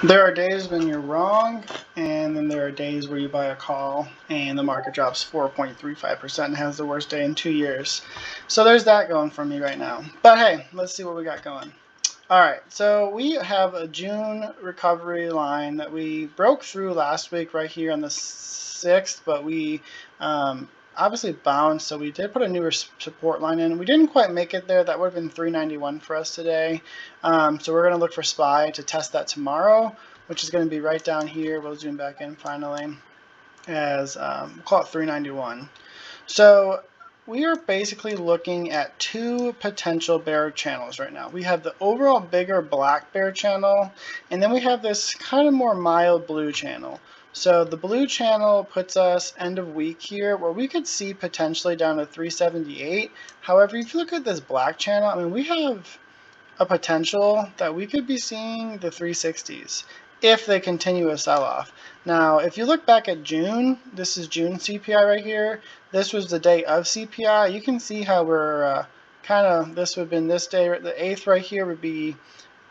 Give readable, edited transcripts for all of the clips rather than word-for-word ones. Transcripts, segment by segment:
There are days when you're wrong, and then there are days where you buy a call and the market drops 4.35% and has the worst day in 2 years. So there's that going for me right now. But hey, let's see what we got going. All right, so we have a June recovery line that we broke through last week right here on the 6th, but we obviously bounced, so we did put a newer support line in. We didn't quite make it there. That would have been 391 for us today. So we're going to look for SPY to test that tomorrow, which is going to be right down here. We'll zoom back in finally as we'll call it 391. So we are basically looking at two potential bear channels right now. We have the overall bigger black bear channel, and then we have this kind of more mild blue channel. So the blue channel puts us end of week here, where we could see potentially down to 378. However, if you look at this black channel, I mean, we have a potential that we could be seeing the 360s if they continue a sell-off. Now, if you look back at June, this is June CPI right here. This was the day of CPI. You can see how we're kind of, this would have been this day, the 8th right here would be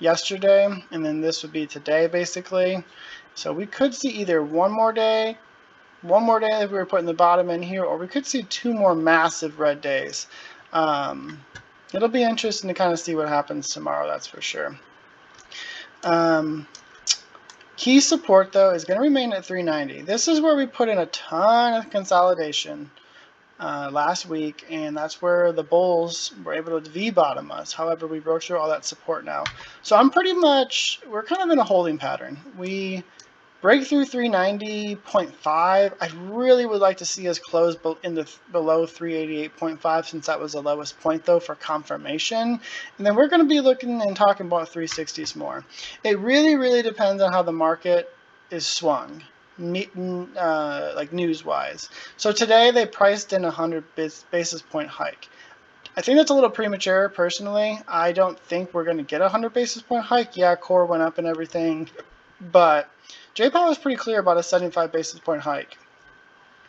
yesterday, and then this would be today basically. So we could see either one more day if we were putting the bottom in here, or we could see two more massive red days. It'll be interesting to kind of see what happens tomorrow, that's for sure. Key support, though, is going to remain at 390. This is where we put in a ton of consolidation last week, and that's where the bulls were able to V-bottom us. However, we broke through all that support now. So we're kind of in a holding pattern. We break through 390.5. I really would like to see us close below 388.5, since that was the lowest point, though, for confirmation. And then we're going to be looking and talking about 360s more. It really, really depends on how the market is swung, like news-wise. So today they priced in a 100 basis point hike. I think that's a little premature, personally. I don't think we're going to get a 100 basis point hike. Yeah, core went up and everything, but J-Powell was pretty clear about a 75 basis point hike.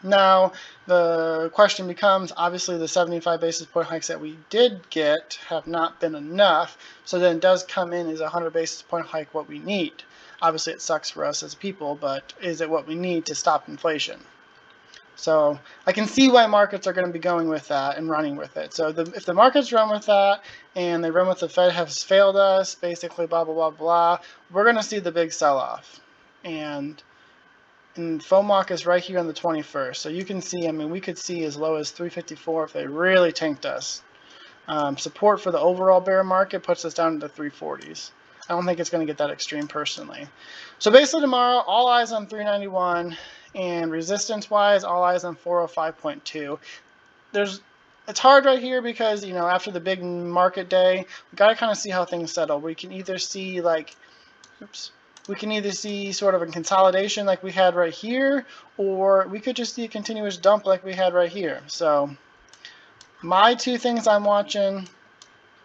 Now, the question becomes, obviously the 75 basis point hikes that we did get have not been enough, so then does come in as a 100 basis point hike what we need? Obviously it sucks for us as people, but is it what we need to stop inflation? So I can see why markets are going to be going with that and running with it. So if the markets run with that and they run with the Fed has failed us, basically blah, blah, blah, blah, we're going to see the big sell-off. And FOMOC is right here on the 21st. So you can see, I mean, we could see as low as 354 if they really tanked us. Support for the overall bear market puts us down to the 340s. I don't think it's going to get that extreme personally. So basically tomorrow, all eyes on 391, and resistance-wise, all eyes on 405.2. It's hard right here because, you know, after the big market day, we got to kind of see how things settle. We can either see sort of a consolidation like we had right here, or we could just see a continuous dump like we had right here. So my two things I'm watching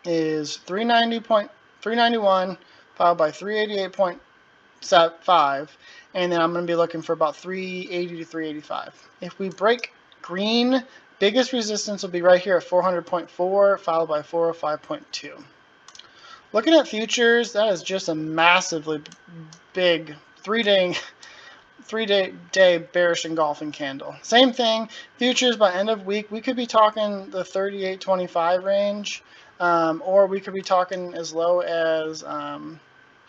is 391 followed by 388.5, and then I'm going to be looking for about 380 to 385. If we break green, biggest resistance will be right here at 400.4 followed by 405.2. Looking at futures, that is just a massively big three-day bearish engulfing candle. Same thing, futures by end of week, we could be talking the 38.25 range, or we could be talking as low as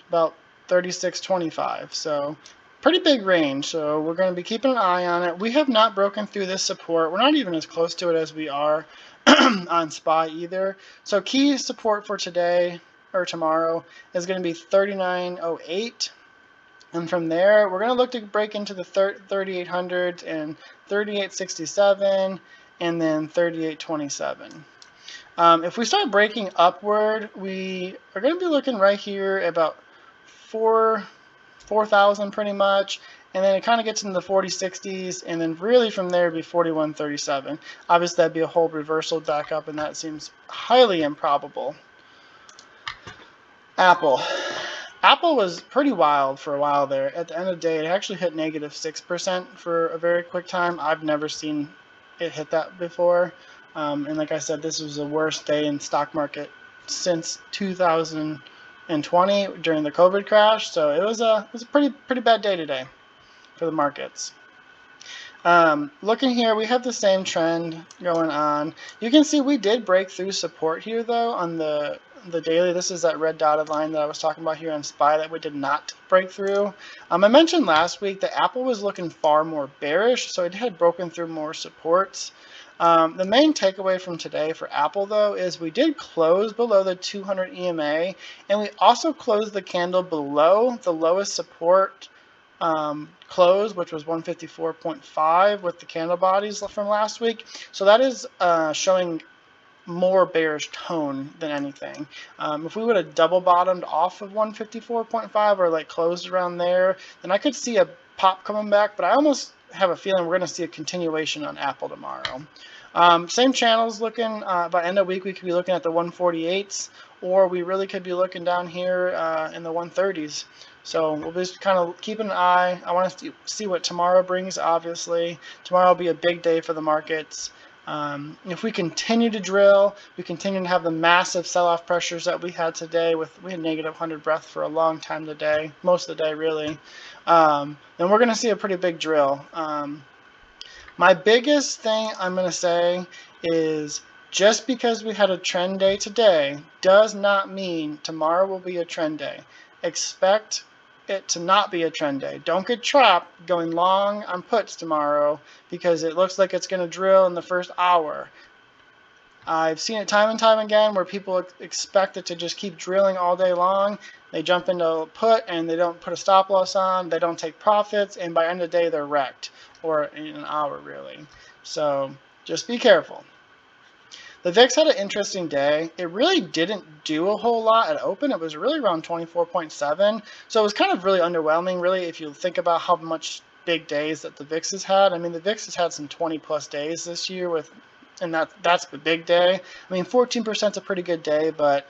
about 36.25. So pretty big range. So we're going to be keeping an eye on it. We have not broken through this support. We're not even as close to it as we are on SPY either. So key support for today or tomorrow is going to be 39.08. And from there, we're going to look to break into the 3800s and 38.67 and then 38.27. If we start breaking upward, we are going to be looking right here about 4,000 pretty much, and then it kind of gets into the 4060s, and then really from there it'd be 4137. Obviously that'd be a whole reversal back up, and that seems highly improbable. Apple was pretty wild for a while there. At the end of the day, it actually hit negative 6% for a very quick time. I've never seen it hit that before. And like I said, this was the worst day in stock market since 2000, and 20 during the COVID crash. So it was a pretty bad day today for the markets. Looking here, we have the same trend going on. You can see we did break through support here though on the daily. This is that red dotted line that I was talking about here on SPY that we did not break through. I mentioned last week that Apple was looking far more bearish, so it had broken through more supports. The main takeaway from today for Apple though is we did close below the 200 EMA, and we also closed the candle below the lowest support close, which was 154.5 with the candle bodies from last week. So that is showing more bearish tone than anything. If we would have double bottomed off of 154.5 or like closed around there, then I could see a pop coming back, but I almost have a feeling we're going to see a continuation on Apple tomorrow. Same channels looking, by end of week we could be looking at the 148s, or we really could be looking down here in the 130s. So we'll just kind of keep an eye. I want to see what tomorrow brings, obviously. Tomorrow will be a big day for the markets. If we continue to drill, we continue to have the massive sell-off pressures that we had today. We had negative 100 breath for a long time today, most of the day really. Then we're going to see a pretty big drill. My biggest thing I'm going to say is just because we had a trend day today does not mean tomorrow will be a trend day. Expect it to not be a trend day. Don't get trapped going long on puts tomorrow because it looks like it's going to drill in the first hour. I've seen it time and time again where people expect it to just keep drilling all day long. They jump into a put and they don't put a stop loss on, they don't take profits, and by the end of the day they're wrecked, or in an hour really. So just be careful. The VIX had an interesting day. It really didn't do a whole lot at open. It was really around 24.7. So it was kind of really underwhelming, really, if you think about how much big days that the VIX has had. I mean, the VIX has had some 20 plus days this year, and that's the big day. I mean, 14% is a pretty good day, but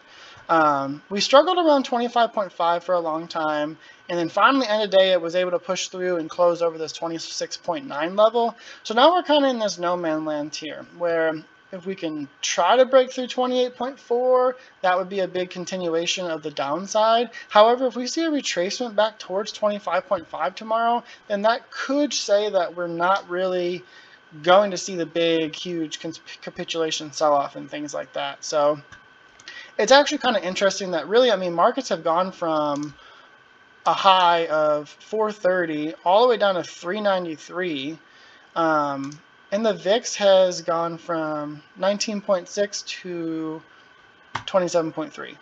we struggled around 25.5 for a long time. And then finally, end of the day, it was able to push through and close over this 26.9 level. So now we're kind of in this no man land here, where if we can try to break through 28.4, that would be a big continuation of the downside. However, if we see a retracement back towards 25.5 tomorrow, then that could say that we're not really going to see the big, huge capitulation sell-off and things like that. So it's actually kind of interesting that really, I mean, markets have gone from a high of 430 all the way down to 393. And the VIX has gone from 19.6 to 27.3.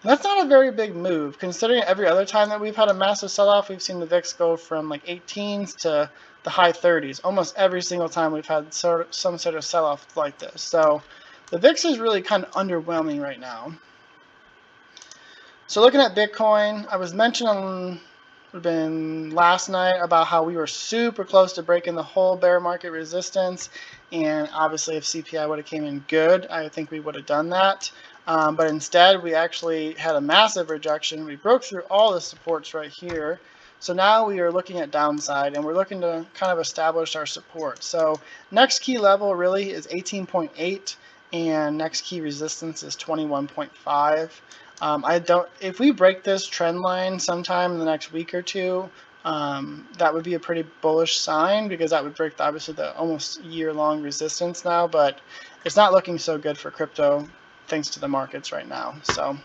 That's not a very big move, considering every other time that we've had a massive sell-off, we've seen the VIX go from like 18s to the high 30s. Almost every single time we've had some sort of sell-off like this. So the VIX is really kind of underwhelming right now. So looking at Bitcoin, I was mentioning last night about how we were super close to breaking the whole bear market resistance, and obviously if CPI would have came in good, I think we would have done that. But instead we actually had a massive rejection. We broke through all the supports right here. So now we are looking at downside, and we're looking to kind of establish our support. So next key level really is 18.8, and next key resistance is 21.5. If we break this trend line sometime in the next week or two, that would be a pretty bullish sign, because that would break obviously the almost year-long resistance now, but it's not looking so good for crypto thanks to the markets right now. So,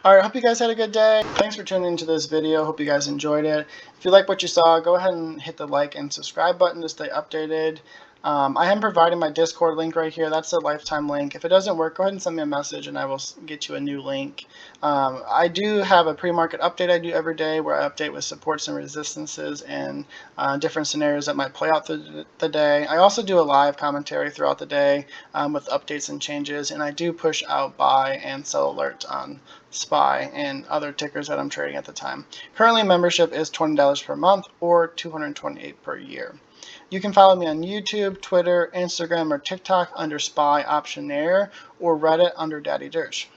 all right, hope you guys had a good day. Thanks for tuning into this video. Hope you guys enjoyed it. If you like what you saw, go ahead and hit the like and subscribe button to stay updated. I am providing my Discord link right here. That's a lifetime link. If it doesn't work, go ahead and send me a message and I will get you a new link. I do have a pre-market update I do every day, where I update with supports and resistances and different scenarios that might play out through the day. I also do a live commentary throughout the day with updates and changes, and I do push out buy and sell alerts on SPY and other tickers that I'm trading at the time. Currently, membership is $20 per month or $228 per year. You can follow me on YouTube, Twitter, Instagram, or TikTok under SPY Optionaire, or Reddit under Daddy Dirch.